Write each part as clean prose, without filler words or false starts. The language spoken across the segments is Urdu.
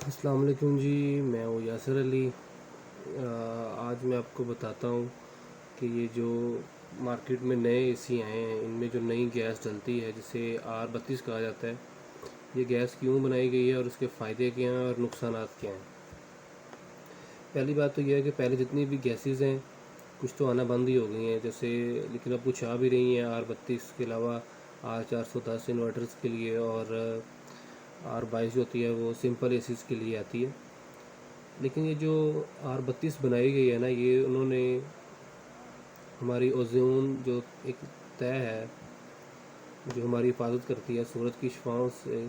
السلام علیکم جی، میں ہوں یاسر علی۔ آج میں آپ کو بتاتا ہوں کہ یہ جو مارکیٹ میں نئے اے سی آئے ہیں، ان میں جو نئی گیس ڈلتی ہے جسے R32 کہا جاتا ہے، یہ گیس کیوں بنائی گئی ہے اور اس کے فائدے کیا ہیں اور نقصانات کیا ہیں۔ پہلی بات تو یہ ہے کہ پہلے جتنی بھی گیسز ہیں کچھ تو آنا بند ہی ہو گئی ہیں، جیسے لیکن اب کچھ آ بھی رہی ہیں R32 کے علاوہ R410 انورٹرز کے لیے، اور R22 جو ہوتی ہے وہ سمپل اے سیز کے لیے آتی ہے۔ لیکن یہ جو R32 بنائی گئی ہے نا، یہ انہوں نے ہماری اوزون جو ایک طے ہے جو ہماری حفاظت کرتی ہے سورج کی شعاعوں سے،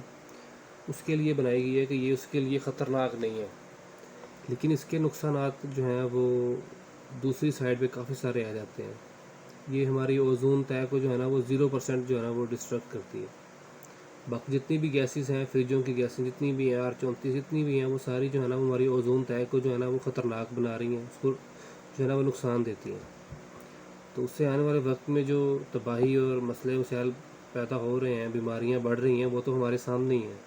اس کے لیے بنائی گئی ہے کہ یہ اس کے لیے خطرناک نہیں ہے۔ لیکن اس کے نقصانات جو ہیں وہ دوسری سائڈ پہ کافی سارے آ جاتے ہیں۔ یہ ہماری اوزون طے کو جو ہے نا وہ 0% جو ہے نا وہ ڈسٹرکٹ کرتی ہے۔ باقی جتنی بھی گیسز ہیں، فریجوں کی گیسیں جتنی بھی ہیں، R34 جتنی بھی ہیں، وہ ساری جو ہے نا وہ ہماری اوزون طے کو جو ہے نا وہ خطرناک بنا رہی ہیں، اس کو جو ہے نا وہ نقصان دیتی ہیں۔ تو اس سے آنے والے وقت میں جو تباہی اور مسئلے مسائل پیدا ہو رہے ہیں، بیماریاں بڑھ رہی ہیں، وہ تو ہمارے سامنے ہی ہیں۔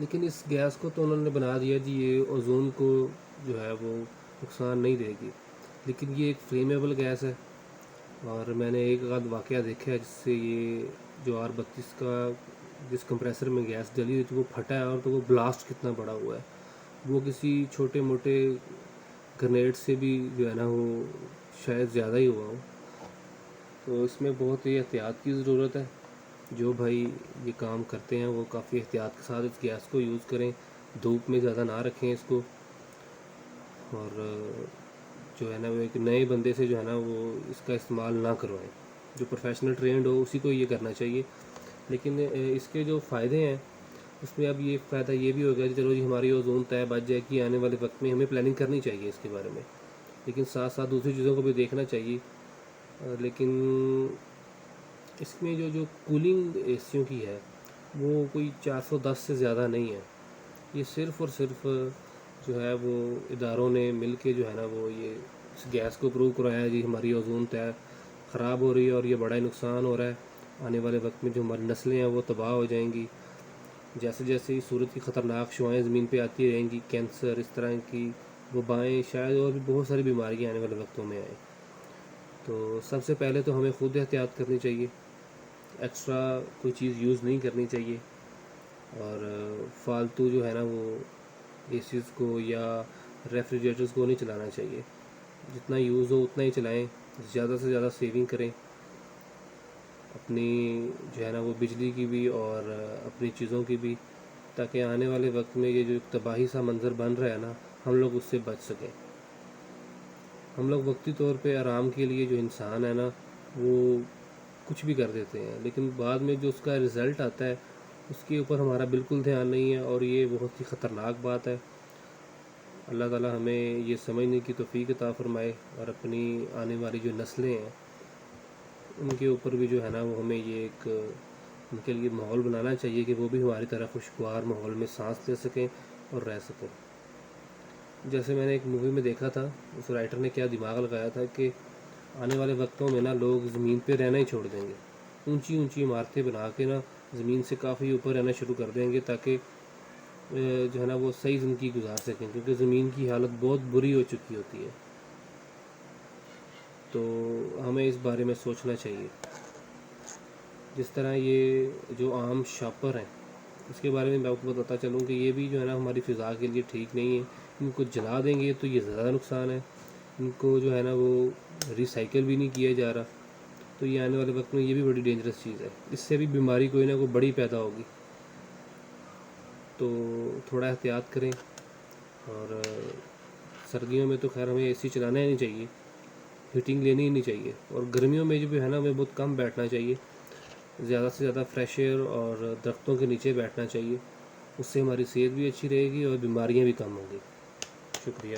لیکن اس گیس کو تو انہوں نے بنا دیا جی یہ اوزون کو جو ہے وہ نقصان نہیں دے گی، لیکن یہ ایک فلیمیبل گیس ہے۔ اور میں نے ایک آدھ واقعہ دیکھا ہے جس سے یہ جو R32 کا جس کمپریسر میں گیس ڈلی ہوئی تھی وہ پھٹا ہے، اور تو وہ بلاسٹ کتنا بڑا ہوا ہے، وہ کسی چھوٹے موٹے گرنیڈ سے بھی جو ہے نا وہ شاید زیادہ ہی ہوا ہو۔ تو اس میں بہت ہی احتیاط کی ضرورت ہے۔ جو بھائی یہ کام کرتے ہیں وہ کافی احتیاط کے ساتھ اس گیس کو یوز کریں، دھوپ میں زیادہ نہ رکھیں اس کو، اور جو ہے نا وہ ایک نئے بندے سے جو ہے نا وہ اس کا استعمال نہ کروائیں۔ جو پروفیشنل ٹرینڈ ہو اسی کو یہ کرنا چاہیے۔ لیکن اس کے جو فائدے ہیں اس میں اب یہ فائدہ یہ بھی ہو گیا کہ چلو جی ہماری اوزون طے بچ جائے گی، آنے والے وقت میں ہمیں پلاننگ کرنی چاہیے اس کے بارے میں، لیکن ساتھ ساتھ دوسری چیزوں کو بھی دیکھنا چاہیے۔ لیکن اس میں جو کولنگ اے سیوں کی ہے وہ کوئی 410 سے زیادہ نہیں ہے۔ یہ صرف اور صرف جو ہے وہ اداروں نے مل کے جو ہے نا وہ یہ اس گیس کو پروو کرایا ہے جی ہماری اوزون طے خراب ہو رہی ہے اور یہ بڑا ہی نقصان ہو رہا ہے، آنے والے وقت میں جو ہماری نسلیں ہیں وہ تباہ ہو جائیں گی، جیسے جیسے سورج کی خطرناک شعاعیں زمین پہ آتی رہیں گی، کینسر اس طرح کی وبائیں، شاید اور بھی بہت ساری بیماریاں آنے والے وقتوں میں آئیں۔ تو سب سے پہلے تو ہمیں خود احتیاط کرنی چاہیے، ایکسٹرا کوئی چیز یوز نہیں کرنی چاہیے، اور فالتو جو ہے نا وہ اے سیز کو یا ریفریجریٹرز کو نہیں چلانا چاہیے۔ جتنا یوز ہو اتنا ہی چلائیں، زیادہ سے زیادہ سیونگ کریں اپنی جو ہے نا وہ بجلی کی بھی اور اپنی چیزوں کی بھی، تاکہ آنے والے وقت میں یہ جو تباہی سا منظر بن رہا ہے نا ہم لوگ اس سے بچ سکیں۔ ہم لوگ وقتی طور پہ آرام کے لیے جو انسان ہے نا وہ کچھ بھی کر دیتے ہیں، لیکن بعد میں جو اس کا رزلٹ آتا ہے اس کے اوپر ہمارا بالکل دھیان نہیں ہے، اور یہ بہت ہی خطرناک بات ہے۔ اللہ تعالی ہمیں یہ سمجھنے کی توفیق عطا فرمائے، اور اپنی آنے والی جو نسلیں ہیں ان کے اوپر بھی جو ہے نا وہ ہمیں یہ ایک ان کے لیے ماحول بنانا چاہیے کہ وہ بھی ہماری طرح خوشگوار ماحول میں سانس لے سکیں اور رہ سکیں۔ جیسے میں نے ایک مووی میں دیکھا تھا، اس رائٹر نے کیا دماغ لگایا تھا کہ آنے والے وقتوں میں نا لوگ زمین پہ رہنا ہی چھوڑ دیں گے، اونچی اونچی عمارتیں بنا کے نا زمین سے کافی اوپر رہنا شروع کر دیں گے، تاکہ جو ہے نا وہ صحیح زندگی گزار سکیں، کیونکہ زمین کی حالت بہت بری ہو چکی ہوتی ہے۔ تو ہمیں اس بارے میں سوچنا چاہیے۔ جس طرح یہ جو عام شاپر ہیں اس کے بارے میں آپ کو بتاتا چلوں کہ یہ بھی جو ہے نا ہماری فضا کے لیے ٹھیک نہیں ہے، ان کو جلا دیں گے تو یہ زیادہ نقصان ہے، ان کو جو ہے نا وہ ریسائیکل بھی نہیں کیا جا رہا، تو یہ آنے والے وقت میں یہ بھی بڑی ڈینجرس چیز ہے، اس سے بھی بیماری کوئی نہ کوئی بڑی پیدا ہوگی۔ تو تھوڑا احتیاط کریں، اور سردیوں میں تو خیر ہمیں اے سی چلانا ہی نہیں چاہیے، ہیٹنگ لینی ہی نہیں چاہیے، اور گرمیوں میں جو بھی ہے نا ہمیں بہت کم بیٹھنا چاہیے، زیادہ سے زیادہ فریش ایئر اور درختوں کے نیچے بیٹھنا چاہیے، اس سے ہماری صحت بھی اچھی رہے گی اور بیماریاں بھی کم ہوں گی۔ شکریہ۔